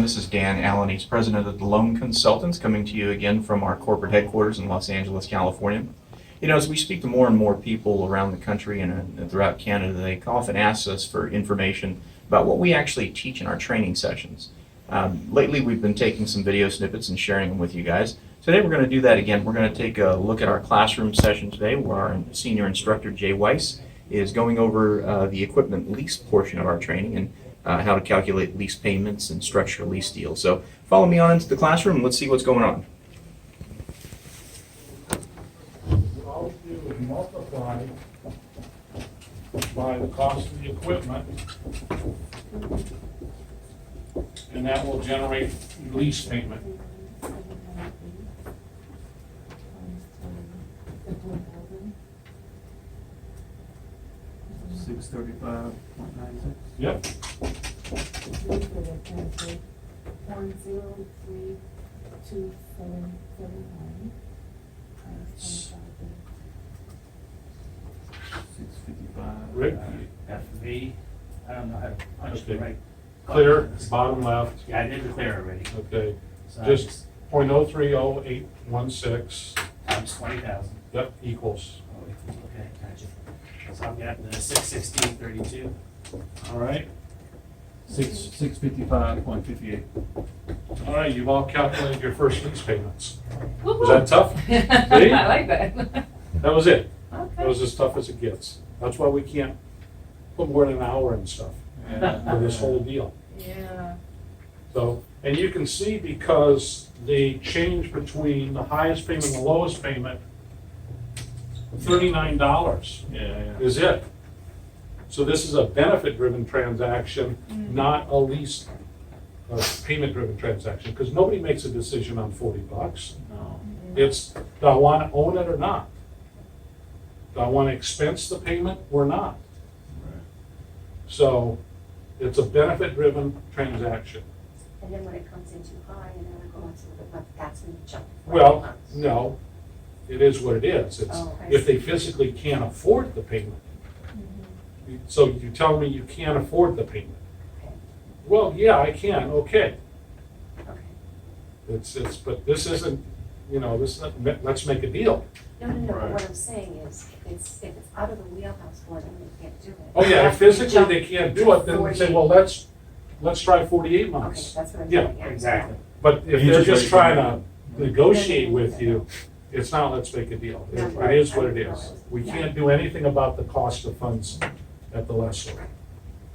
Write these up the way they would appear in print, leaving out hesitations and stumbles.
This is Dan Allen. He's president of the Loan Consultants, coming to you again from our corporate headquarters in Los Angeles, California. You know, as we speak to more and more people around the country and throughout Canada, they often ask us for information about what we actually teach in our training sessions. Lately, we've been taking some video snippets and sharing them with you guys. Today, we're going to do that again. We're going to take a look at our classroom session today, where our senior instructor, Jay Weiss, is going over the equipment lease portion of our training and how to calculate lease payments and structure lease deals. So follow me on into the classroom and let's see what's going on. All we do is multiply by the cost of the equipment, and that will generate lease payment. $635.96. Yep. 1032779 $655. Rick? FV, I don't know how to punch the Okay. right. Clear, bottom left. Yeah, I did the clear already. Okay, So I just 0.030816. times 20,000. Yep, equals. Oh, okay, gotcha. So I've got the 616.32. All right. 655.58. All right, you've all calculated your first lease payments. Woo-hoo. Was that tough? See? I like that. That was it. That Okay. was as tough as it gets. That's why we can't put more than an hour in stuff for this whole deal. Yeah. So, and you can see because they change between the highest payment and the lowest payment, $39 Yeah. is it. So this is a benefit-driven transaction, not a lease, payment-driven transaction, because nobody makes a decision on $40. No. It's, do I want to own it or not? Do I want to expense the payment or not? Right. So it's a benefit-driven transaction. And then when it comes in too high and then it goes to the month, that's when you jump. Well, no, it is what it is. It's, Oh, I if they see. physically can't afford the payment. Mm-hmm. So you tell me you can't afford the payment. Okay, Well, yeah, I can, okay. okay. It's, but this isn't, you know, this, let's make a deal. No, but Right. what I'm saying is, if it's out of the wheelhouse for them, they can't do it. Oh, yeah, if That's when you physically jump they can't do it, then we say, 40. well, let's try 48 Okay, months. that's what I'm Yeah, getting at. Exactly. But if You they're just just raise the trying to negotiate with you, it's not, let's make a deal. It is what it is. We can't do anything about the cost of funds at the lessor.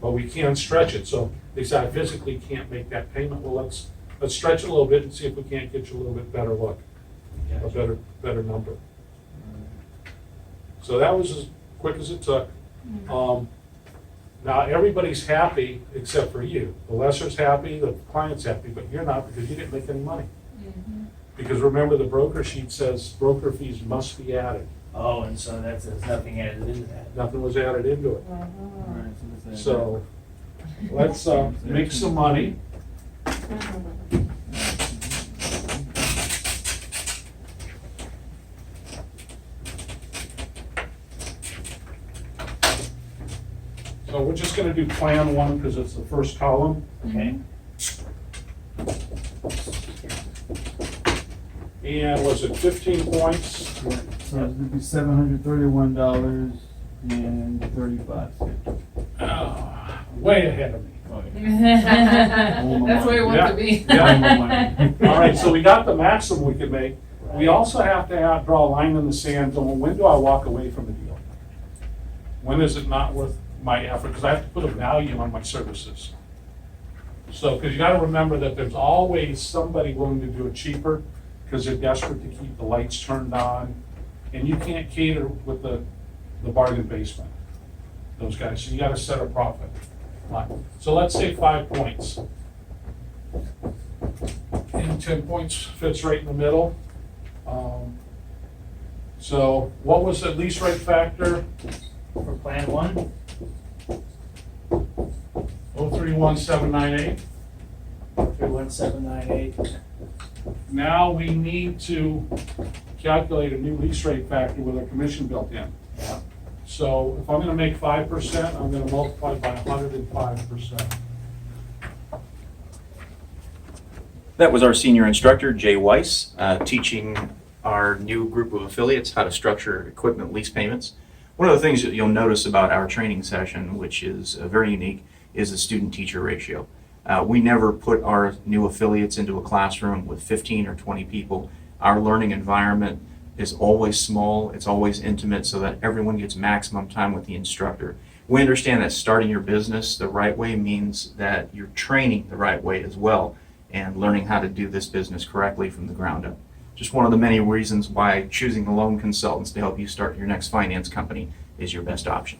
But we can stretch it, so they say, I physically can't make that payment, well, let's stretch it a little bit and see if we can't get you a little bit better look, a better number. So that was as quick as it took. Now, everybody's happy except for you. The lessor's happy, the client's happy, but you're not because you didn't make any money. Because remember, the broker sheet says broker fees must be added. Oh, and so there's nothing added into that. Nothing was added into it. Right, this is- So let's make some money. So we're just gonna do plan one because it's the first column. Okay. And was it 15 points? Yeah, so it'd be $731.35. Oh, way ahead of me. That's where we want to be. Yeah. All right, so we got the maximum we could make. We also have to draw a line in the sand on when do I walk away from the deal? When is it not worth my effort? Because I have to put a value on my services. So, because you got to remember that there's always somebody willing to do it cheaper because they're desperate to keep the lights turned on. And you can't cater with the bargain basement, those guys. So you got to set a profit line. So let's say 5 points. And 10 points fits right in the middle. So what was the lease rate factor? For plan one, 031798. 31798. Now we need to calculate a new lease rate factor with a commission built in. Yeah. So if I'm gonna make 5%, I'm gonna multiply by 105%. That was our senior instructor, Jay Weiss, teaching our new group of affiliates how to structure equipment lease payments. One of the things that you'll notice about our training session, which is very unique, is the student-teacher ratio. We never put our new affiliates into a classroom with 15 or 20 people. Our learning environment is always small, it's always intimate, so that everyone gets maximum time with the instructor. We understand that starting your business the right way means that you're training the right way as well, and learning how to do this business correctly from the ground up. Just one of the many reasons why choosing the loan consultants to help you start your next finance company is your best option.